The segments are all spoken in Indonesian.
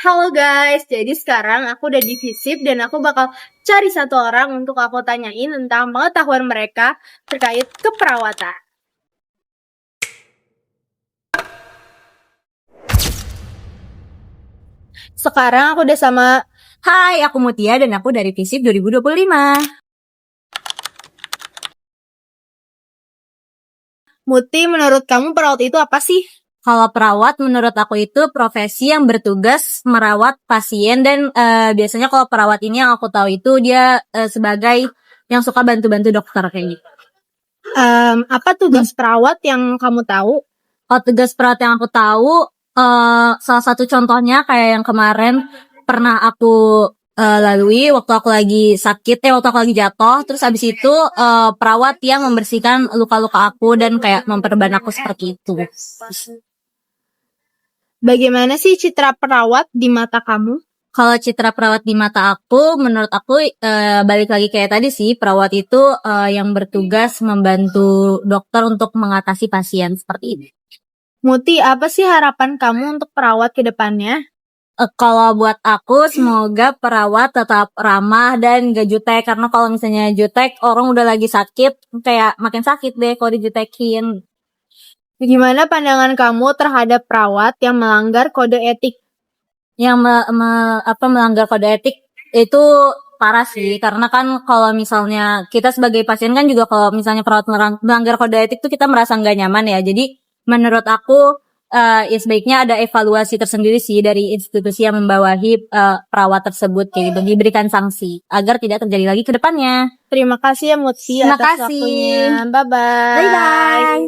Halo guys, jadi sekarang aku udah di FISIP dan aku bakal cari satu orang untuk aku tanyain tentang pengetahuan mereka terkait keperawatan. Sekarang aku udah sama Hai, aku Mutia dan aku dari FISIP 2025. Muti. Menurut kamu perawat itu apa sih? Kalau perawat menurut aku itu profesi yang bertugas merawat pasien dan biasanya kalau perawat ini yang aku tahu itu dia sebagai yang suka bantu-bantu dokter kayak gitu. Apa tugas perawat yang kamu tahu? Kalau tugas perawat yang aku tahu, salah satu contohnya kayak yang kemarin pernah aku lalui waktu aku lagi sakit, waktu aku lagi jatuh, terus abis itu perawat yang membersihkan luka-luka aku dan kayak memperban aku seperti itu. Bagaimana sih citra perawat di mata kamu? Kalau citra perawat di mata aku, menurut aku balik lagi kayak tadi sih, perawat itu yang bertugas membantu dokter untuk mengatasi pasien seperti ini. Muti, apa sih harapan kamu untuk perawat ke depannya? Kalau buat aku, semoga perawat tetap ramah dan gak jutek. Karena kalau misalnya jutek, orang udah lagi sakit, kayak makin sakit deh kalau dijutekin. Gimana pandangan kamu terhadap perawat yang melanggar kode etik? Yang melanggar kode etik itu parah sih, karena kan kalau misalnya kita sebagai pasien kan juga kalau misalnya perawat melanggar kode etik tuh kita merasa nggak nyaman ya. Jadi menurut aku ya sebaiknya ada evaluasi tersendiri sih dari institusi yang membawahi perawat tersebut kayak gitu, diberikan sanksi agar tidak terjadi lagi ke depannya. Terima kasih ya Muti Terima atas kasih. waktunya. Bye-bye. Bye-bye.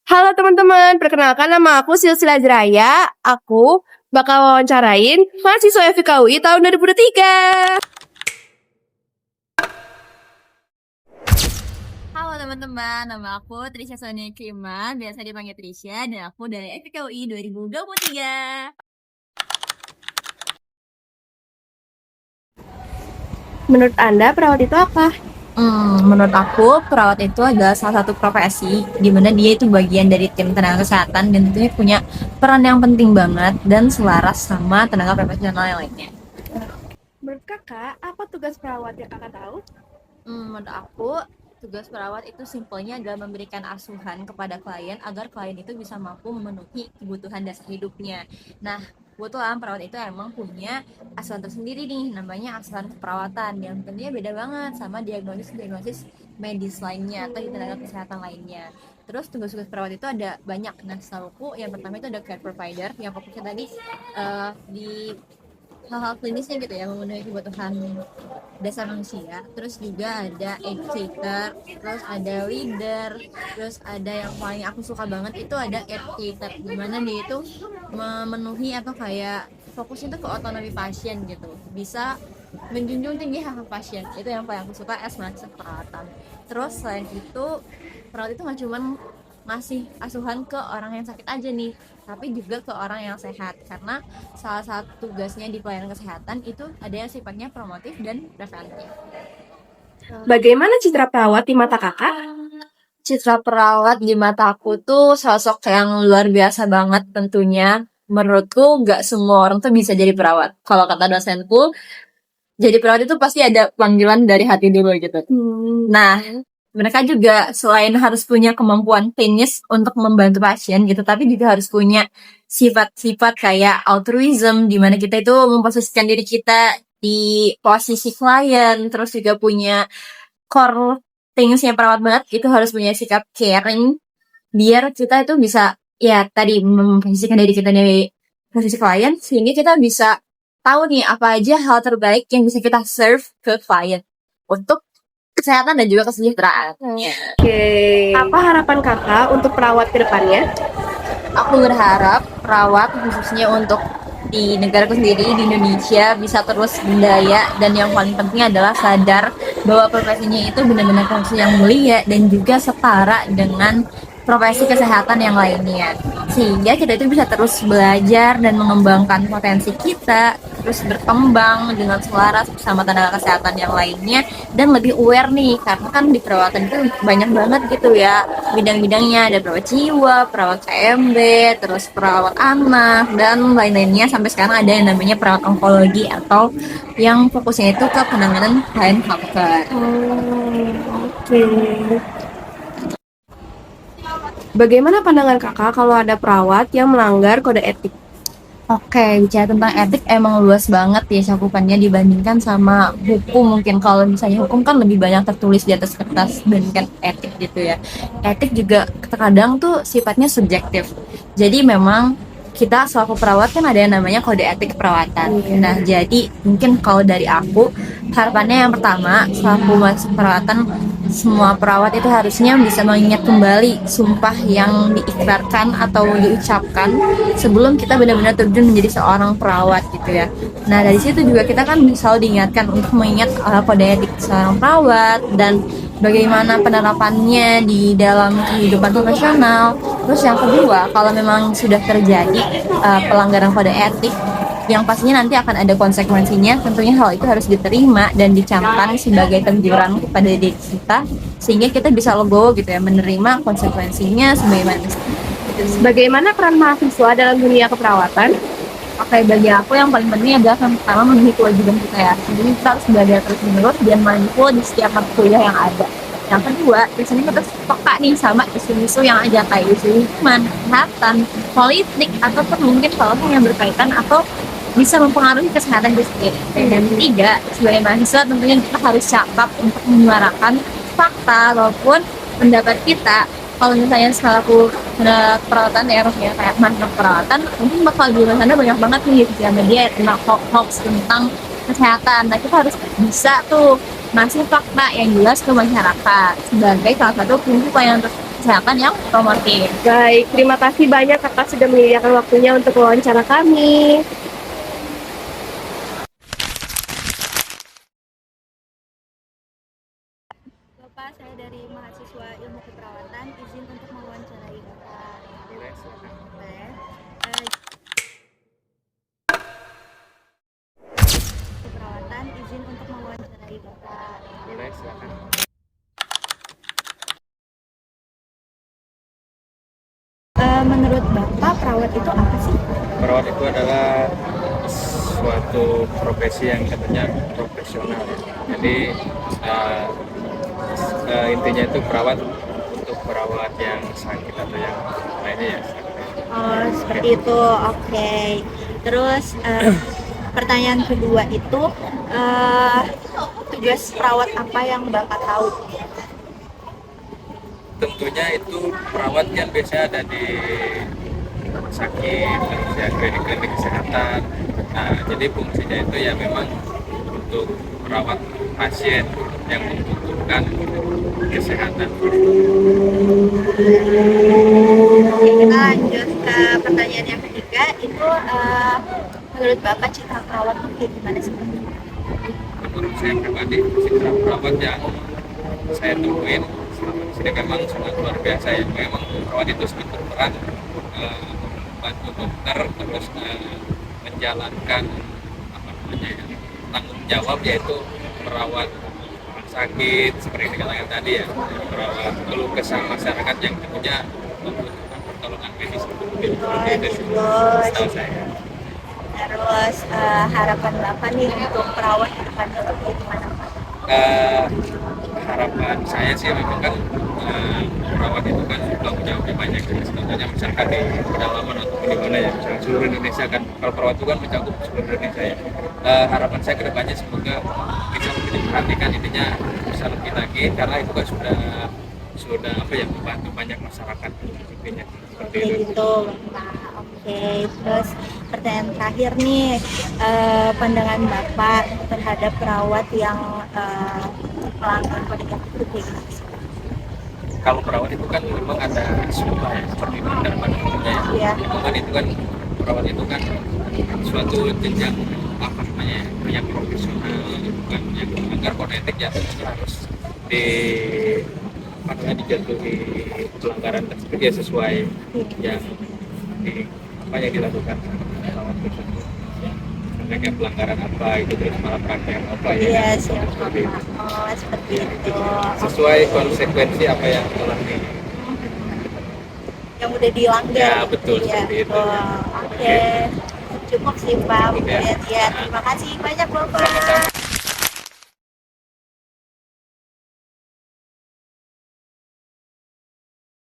Halo teman-teman, perkenalkan nama aku Silsila Zraya. Aku bakal wawancarain mahasiswa FIKUI tahun 2023. Halo teman-teman, nama aku Trisha Sonia Krima, biasa dipanggil Trisha, dan aku dari FIKUI 2023. Menurut Anda perawat itu apa? Menurut aku perawat itu adalah salah satu profesi di mana dia itu bagian dari tim tenaga kesehatan dan tentunya punya peran yang penting banget dan selaras sama tenaga profesional yang lainnya. Menurut kakak, apa tugas perawat yang kakak tahu? Menurut aku tugas perawat itu simpelnya adalah memberikan asuhan kepada klien agar klien itu bisa mampu memenuhi kebutuhan dasar hidupnya. Nah, kebetulan perawat itu emang punya asuhan tersendiri nih, namanya asuhan keperawatan yang tentunya beda banget sama diagnosis medis lainnya atau di tenaga kesehatan lainnya. Terus tugas-tugas perawat itu ada banyak. Nah, setahuku yang pertama itu ada care provider yang fokusnya tadi di hal-hal klinisnya gitu ya, memenuhi kebutuhan dasar manusia. Terus juga ada educator, terus ada leader, terus ada yang paling aku suka banget itu ada educator, dimana dia itu memenuhi atau kayak fokusnya itu ke otonomi pasien gitu, bisa menjunjung tinggi hak hak pasien. Itu yang paling aku suka as mahasiswa perawatan. Terus selain itu perawat itu nggak cuman ngasih asuhan ke orang yang sakit aja nih, tapi juga ke orang yang sehat, karena salah satu tugasnya di pelayanan kesehatan itu ada yang sifatnya promotif dan preventif. Bagaimana citra perawat di mata kakak? Citra perawat di mata aku tuh sosok yang luar biasa banget tentunya. Menurutku nggak semua orang tuh bisa jadi perawat. Kalau kata dosenku, jadi perawat itu pasti ada panggilan dari hati dulu gitu. Nah, mereka juga selain harus punya kemampuan klinis untuk membantu pasien gitu, tapi juga harus punya sifat-sifat kayak altruism, di mana kita itu memposisikan diri kita di posisi klien, terus juga punya core thingsnya perawat banget, itu harus punya sikap caring, biar kita itu bisa, ya tadi memposisikan diri kita di posisi klien, sehingga kita bisa tahu nih apa aja hal terbaik yang bisa kita serve ke klien untuk kesehatan dan juga kesejahteraan. Apa harapan kakak untuk perawat ke depannya? Aku berharap perawat khususnya untuk di negaraku sendiri di Indonesia bisa terus berdaya, dan yang paling penting adalah sadar bahwa profesinya itu benar-benar profesi yang mulia dan juga setara dengan profesi kesehatan yang lainnya. Sehingga kita itu bisa terus belajar dan mengembangkan potensi kita, terus berkembang dengan selaras bersama tenaga kesehatan yang lainnya, dan lebih aware nih, karena kan di perawatan itu banyak banget gitu ya bidang-bidangnya, ada perawat jiwa, perawat KMB, terus perawat anak, dan lain-lainnya, sampai sekarang ada yang namanya perawat onkologi atau yang fokusnya itu ke penanganan klien kanker. Oke. Bagaimana pandangan kakak kalau ada perawat yang melanggar kode etik? Oke, bicara tentang etik emang luas banget ya cakupannya dibandingkan sama hukum. Mungkin kalau misalnya hukum kan lebih banyak tertulis di atas kertas dibandingkan etik gitu ya. Etik juga terkadang tuh sifatnya subjektif. Jadi memang kita selaku perawat kan ada yang namanya kode etik keperawatan. Nah, jadi mungkin kalau dari aku harapannya yang pertama selaku masuk perawatan, semua perawat itu harusnya bisa mengingat kembali sumpah yang diikrarkan atau diucapkan sebelum kita benar-benar terjun menjadi seorang perawat gitu ya. Nah, dari situ juga kita kan selalu diingatkan untuk mengingat kode etik seorang perawat dan bagaimana penerapannya di dalam kehidupan profesional. Terus yang kedua, kalau memang sudah terjadi pelanggaran kode etik, yang pastinya nanti akan ada konsekuensinya. Tentunya hal itu harus diterima dan dicamkan sebagai teguran kepada diri kita, sehingga kita bisa legowo gitu ya, menerima konsekuensinya sebagaimana. Bagaimana peran mahasiswa dalam dunia keperawatan? Oke, bagi aku yang paling penting adalah yang pertama memenuhi kewajiban kita ya. Jadi kita harus belajar terus menerus dan mindful di setiap mata kuliah yang ada. Yang kedua, biasanya kita peka nih sama isu-isu yang ada, kayak isu lingkungan, kesehatan, politik, ataupun mungkin hal-hal yang berkaitan atau bisa mempengaruhi kesehatan kita sendiri. Dan ketiga, sebagai mahasiswa tentunya kita harus cakap untuk menyuarakan fakta ataupun pendapat kita. Kalau misalnya selaku perawatan ya, maksudnya kayak mantan perawatan, mungkin bakal di luar sana banyak banget nih di sosial media tentang hoax tentang kesehatan. Nah, kita harus bisa tuh ngasih fakta yang jelas ke masyarakat sebagai salah satu fungsi pelayanan kesehatan yang promotif. Baik, terima kasih banyak kakak sudah menyediakan waktunya untuk wawancara kami. Bapak, saya dari mahasiswa ilmu keperawatan, izin untuk mewawancarai Bapak. Boleh, silakan. Boleh. Keperawatan, izin untuk mewawancarai Bapak. Boleh, silakan. Menurut Bapak, perawat itu apa sih? Perawat itu adalah suatu profesi yang katanya profesional ya. Jadi intinya itu perawat untuk perawat yang sakit atau yang lainnya ya. Oh, seperti itu. Oke. Terus pertanyaan kedua itu tugas perawat apa yang Bapak tahu? Tentunya itu perawat kan biasanya ada di rumah sakit, terus ya klinik-klinik kesehatan. Nah, jadi fungsinya itu ya memang untuk merawat pasien yang membutuhkan kesehatan. Oke, kita lanjut ke pertanyaan yang ketiga. Itu menurut Bapak citra perawat itu kayak gimana sih? Menurut saya pribadi, citra perawat yang saya temuin selama di sini memang sangat luar biasa ya. Memang perawat itu sangat berperan membantu dokter, terus menjalankan apa namanya ya, tanggung jawab, yaitu merawat orang sakit seperti yang dikatakan tadi ya, merawat keluh kesah masyarakat yang tentunya membutuhkan pertolongan medis. Seperti itu sih, setahu saya. Terus harapan Bapak nih untuk perawat ke depannya itu kayak gimana? Harapan saya sih memang kan perawat itu kan tanggung jawabnya banyak ya, contohnya misalkan di pedalaman atau di mana ya, misalnya seluruh Indonesia kan, kalau perawat itu kan mencakup seluruh Indonesia ya. Harapan saya kedepannya semoga bisa lebih diperhatikan, intinya bisa lebih lagi, karena itu kan sudah apa ya, membantu banyak masyarakat intinya seperti Kayak itu. gitu, Bapak. Oke, terus pertanyaan terakhir nih, pandangan Bapak terhadap perawat yang melanggar kode etik itu kayak gimana sih? Kalau perawat itu kan memang ada sumpah ya, seperti itu dalam umumnya ya. Iya. Memang itu kan perawat itu kan suatu jenjang apa namanya yang profesional, bukan yang melanggar kode etik ya, tentunya harus di apa dijatuhi pelanggaran tersebut ya sesuai yang yang dilakukan perawat tersebut. Misalnya pelanggaran apa itu, terus malah praktek apa ya. Iya, siap. Seperti itu. Oh, seperti Ya, itu. sesuai konsekuensi apa yang telah Yang udah dilanggar. Ya, betul, Iya, seperti itu. betul. Oke. Cukup sih Pak. Cukup ya. Ya, terima kasih banyak Bapak. Sama-sama.